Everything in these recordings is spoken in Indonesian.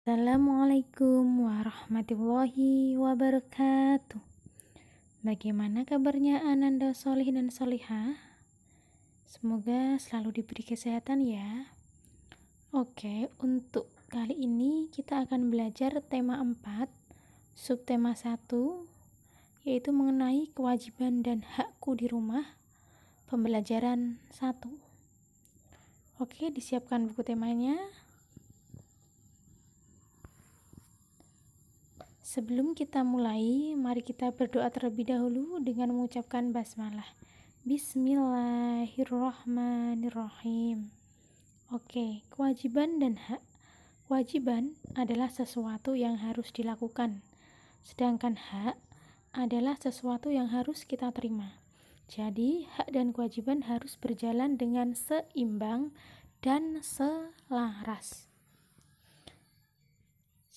Assalamualaikum warahmatullahi wabarakatuh. Bagaimana kabarnya Ananda Solih dan Solihah? Semoga selalu diberi kesehatan ya. Oke, untuk kali ini kita akan belajar tema 4, subtema 1, yaitu mengenai kewajiban dan hakku di rumah, pembelajaran 1. Oke, disiapkan buku temanya. Sebelum kita mulai, mari kita berdoa terlebih dahulu dengan mengucapkan basmalah. Bismillahirrahmanirrahim. Oke, kewajiban dan hak. Kewajiban adalah sesuatu yang harus dilakukan, sedangkan hak adalah sesuatu yang harus kita terima. Jadi, hak dan kewajiban harus berjalan dengan seimbang dan selaras.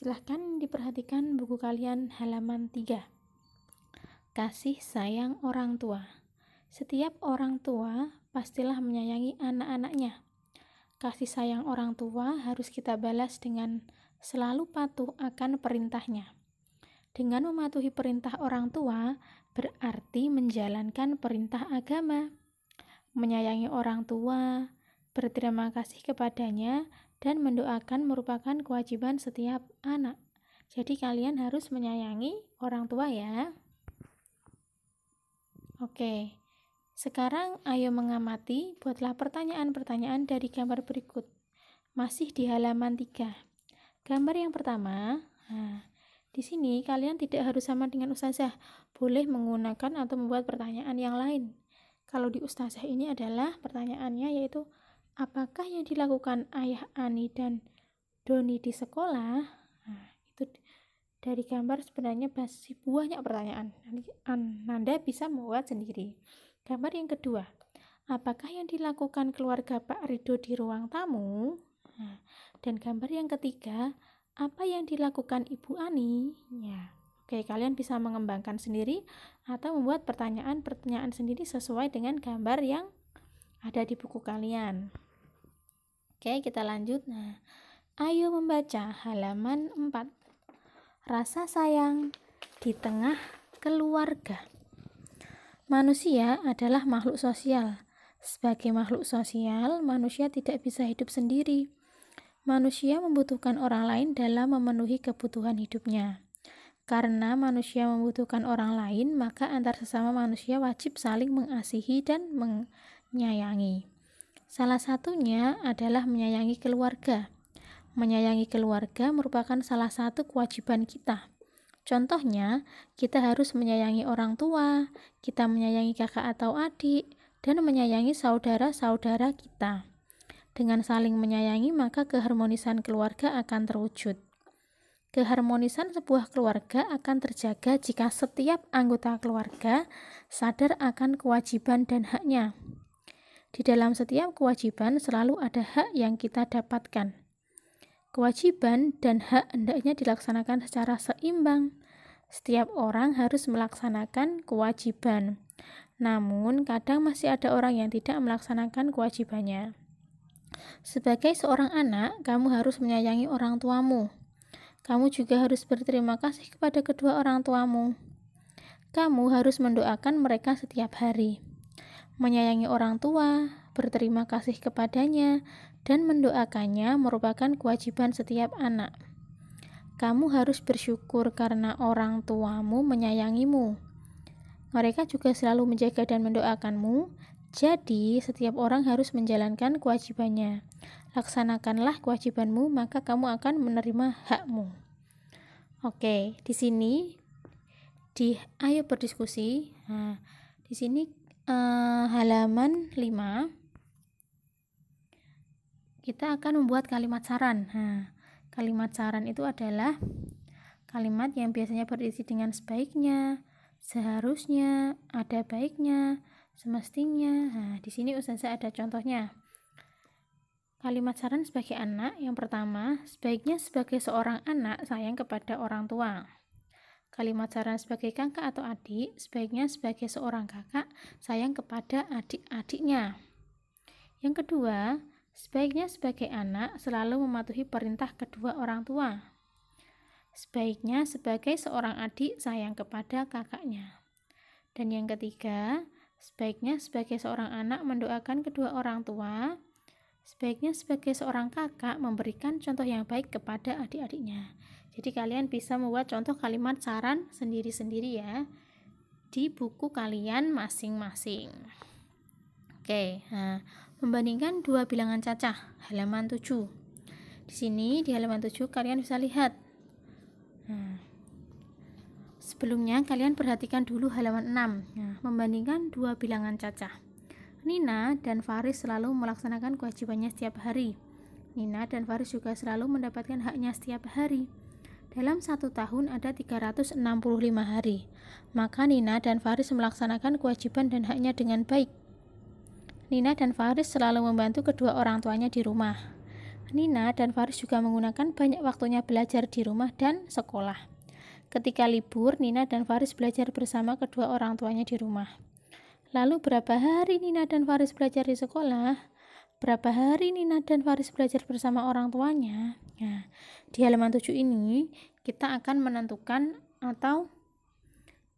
Silahkan diperhatikan buku kalian halaman 3. Kasih sayang orang tua. Setiap orang tua pastilah menyayangi anak-anaknya. Kasih sayang orang tua harus kita balas dengan selalu patuh akan perintahnya. Dengan mematuhi perintah orang tua berarti menjalankan perintah agama. Menyayangi orang tua, berterima kasih kepadanya, dan mendoakan merupakan kewajiban setiap anak. Jadi kalian harus menyayangi orang tua ya. Oke, sekarang ayo mengamati, buatlah pertanyaan-pertanyaan dari gambar berikut. Masih di halaman 3. Gambar yang pertama, di sini kalian tidak harus sama dengan ustazah, boleh menggunakan atau membuat pertanyaan yang lain. Kalau di ustazah ini adalah pertanyaannya yaitu, apakah yang dilakukan ayah Ani dan Doni di sekolah? Itu dari gambar sebenarnya masih banyak pertanyaan. Nanti Anda bisa membuat sendiri. Gambar yang kedua, apakah yang dilakukan keluarga Pak Ridho di ruang tamu? Dan gambar yang ketiga, apa yang dilakukan Ibu Ani? Ya. Oke, kalian bisa mengembangkan sendiri atau membuat pertanyaan-pertanyaan sendiri sesuai dengan gambar yang ada di buku kalian. Oke, kita lanjut. Ayo membaca halaman 4. Rasa sayang di tengah keluarga. Manusia adalah makhluk sosial. Sebagai makhluk sosial, manusia tidak bisa hidup sendiri. Manusia membutuhkan orang lain dalam memenuhi kebutuhan hidupnya. Karena manusia membutuhkan orang lain, maka antar sesama manusia wajib saling mengasihi dan menyayangi. Salah satunya adalah menyayangi keluarga. Menyayangi keluarga merupakan salah satu kewajiban kita. Contohnya, kita harus menyayangi orang tua, kita menyayangi kakak atau adik, dan menyayangi saudara-saudara kita. Dengan saling menyayangi, maka keharmonisan keluarga akan terwujud. Keharmonisan sebuah keluarga akan terjaga jika setiap anggota keluarga sadar akan kewajiban dan haknya. Di dalam setiap kewajiban selalu ada hak yang kita dapatkan. Kewajiban dan hak hendaknya dilaksanakan secara seimbang. Setiap orang harus melaksanakan kewajiban. Namun, kadang masih ada orang yang tidak melaksanakan kewajibannya. Sebagai seorang anak, kamu harus menyayangi orang tuamu. Kamu juga harus berterima kasih kepada kedua orang tuamu. Kamu harus mendoakan mereka setiap hari. Menyayangi orang tua, berterima kasih kepadanya, dan mendoakannya merupakan kewajiban setiap anak. Kamu harus bersyukur karena orang tuamu menyayangimu. Mereka juga selalu menjaga dan mendoakanmu, jadi setiap orang harus menjalankan kewajibannya. Laksanakanlah kewajibanmu, maka kamu akan menerima hakmu. Oke, di sini ayo berdiskusi. Di sini halaman 5 kita akan membuat kalimat saran. Kalimat saran itu adalah kalimat yang biasanya berisi dengan sebaiknya, seharusnya, ada baiknya, semestinya. Di sini ustazah ada contohnya. Kalimat saran sebagai anak, yang pertama, sebaiknya sebagai seorang anak sayang kepada orang tua. Kalimat saran sebagai kakak atau adik, sebaiknya sebagai seorang kakak sayang kepada adik-adiknya. Yang kedua, sebaiknya sebagai anak selalu mematuhi perintah kedua orang tua. sebaiknya sebagai seorang adik sayang kepada kakaknya. Dan yang ketiga, sebaiknya sebagai seorang anak mendoakan kedua orang tua. Sebaiknya sebagai seorang kakak memberikan contoh yang baik kepada adik-adiknya. Jadi kalian bisa membuat contoh kalimat saran sendiri-sendiri ya di buku kalian masing-masing. Oke, nah, membandingkan dua bilangan cacah, halaman 7. Di sini di halaman 7 kalian bisa lihat. Nah, sebelumnya kalian perhatikan dulu halaman 6. Nah, membandingkan dua bilangan cacah. Nina dan Faris selalu melaksanakan kewajibannya setiap hari. Nina dan Faris juga selalu mendapatkan haknya setiap hari. Dalam 1 tahun ada 365 hari. Maka Nina dan Faris melaksanakan kewajiban dan haknya dengan baik. Nina dan Faris selalu membantu kedua orang tuanya di rumah. Nina dan Faris juga menggunakan banyak waktunya belajar di rumah dan sekolah. Ketika libur, Nina dan Faris belajar bersama kedua orang tuanya di rumah. Lalu berapa hari Nina dan Faris belajar di sekolah? Berapa hari Nina dan Faris belajar bersama orang tuanya? Nah, di halaman 7 ini kita akan menentukan atau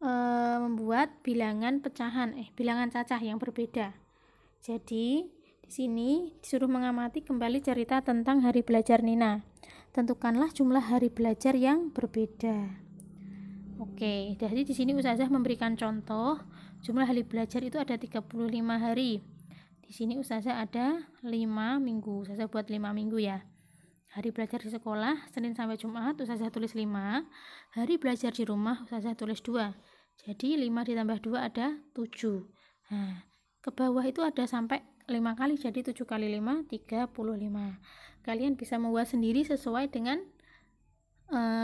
membuat bilangan pecahan, bilangan cacah yang berbeda. Jadi di sini disuruh mengamati kembali cerita tentang hari belajar Nina. Tentukanlah jumlah hari belajar yang berbeda. Oke, jadi di sini Ustazah memberikan contoh. Jumlah hari belajar itu ada 35 hari. Di sini Ustazah ada 5 minggu. Ustazah buat 5 minggu ya. Hari belajar di sekolah Senin sampai Jumat Ustazah tulis 5. Hari belajar di rumah Ustazah tulis 2. Jadi 5 ditambah 2 ada 7. Nah, ke bawah itu ada sampai 5 kali, jadi 7 kali 5 35. Kalian bisa membuat sendiri sesuai dengan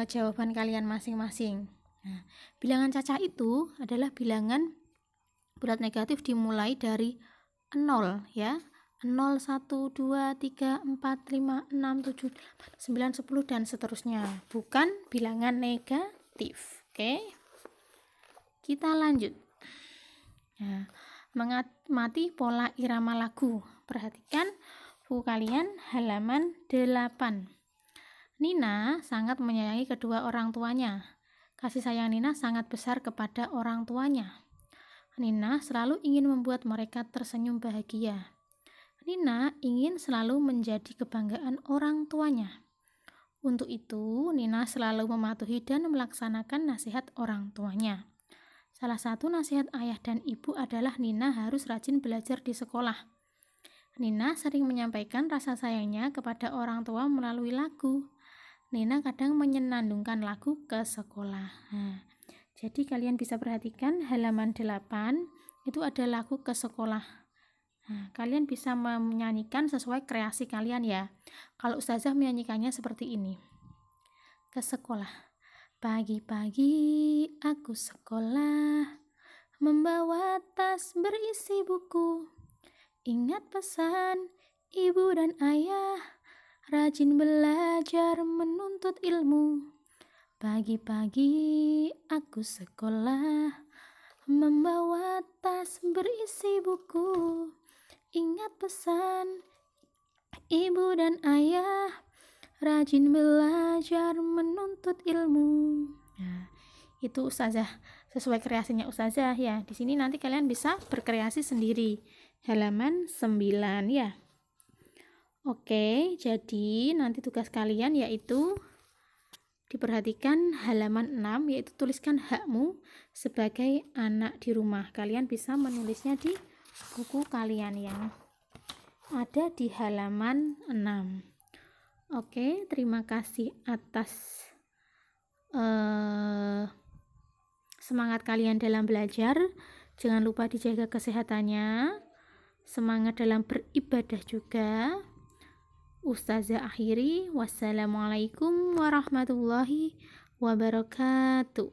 jawaban kalian masing-masing. Nah, bilangan cacah itu adalah bilangan bulat negatif dimulai dari 0 ya. 0, 1, 2, 3, 4, 5, 6, 7, 8, 9, 10 dan seterusnya. Bukan bilangan negatif. Oke. Kita lanjut. Nah, mengamati pola irama lagu. Perhatikan buku kalian halaman 8. Nina sangat menyayangi kedua orang tuanya. Kasih sayang Nina sangat besar kepada orang tuanya. Nina selalu ingin membuat mereka tersenyum bahagia. Nina ingin selalu menjadi kebanggaan orang tuanya. Untuk itu, Nina selalu mematuhi dan melaksanakan nasihat orang tuanya. Salah satu nasihat ayah dan ibu adalah Nina harus rajin belajar di sekolah. Nina sering menyampaikan rasa sayangnya kepada orang tua melalui lagu. Nina kadang menyenandungkan lagu ke sekolah. Nah, jadi kalian bisa perhatikan halaman 8 itu ada lagu ke sekolah. Nah, kalian bisa menyanyikan sesuai kreasi kalian ya. Kalau Ustazah menyanyikannya seperti ini. Ke sekolah. Pagi-pagi aku sekolah, membawa tas berisi buku. Ingat pesan ibu dan ayah, rajin belajar menuntut ilmu. Pagi-pagi aku sekolah, membawa tas berisi buku. Ingat pesan ibu dan ayah, rajin belajar menuntut ilmu. Nah, itu Ustazah sesuai kreasinya Ustazah ya. Di sini nanti kalian bisa berkreasi sendiri. Halaman 9 ya. Oke, jadi nanti tugas kalian yaitu diperhatikan halaman 6, yaitu tuliskan hakmu sebagai anak di rumah. Kalian bisa menulisnya di buku kalian yang ada di halaman 6. Oke, terima kasih atas semangat kalian dalam belajar. Jangan lupa dijaga kesehatannya. Semangat dalam beribadah juga. Ustazah akhiri. Wassalamualaikum warahmatullahi wabarakatuh.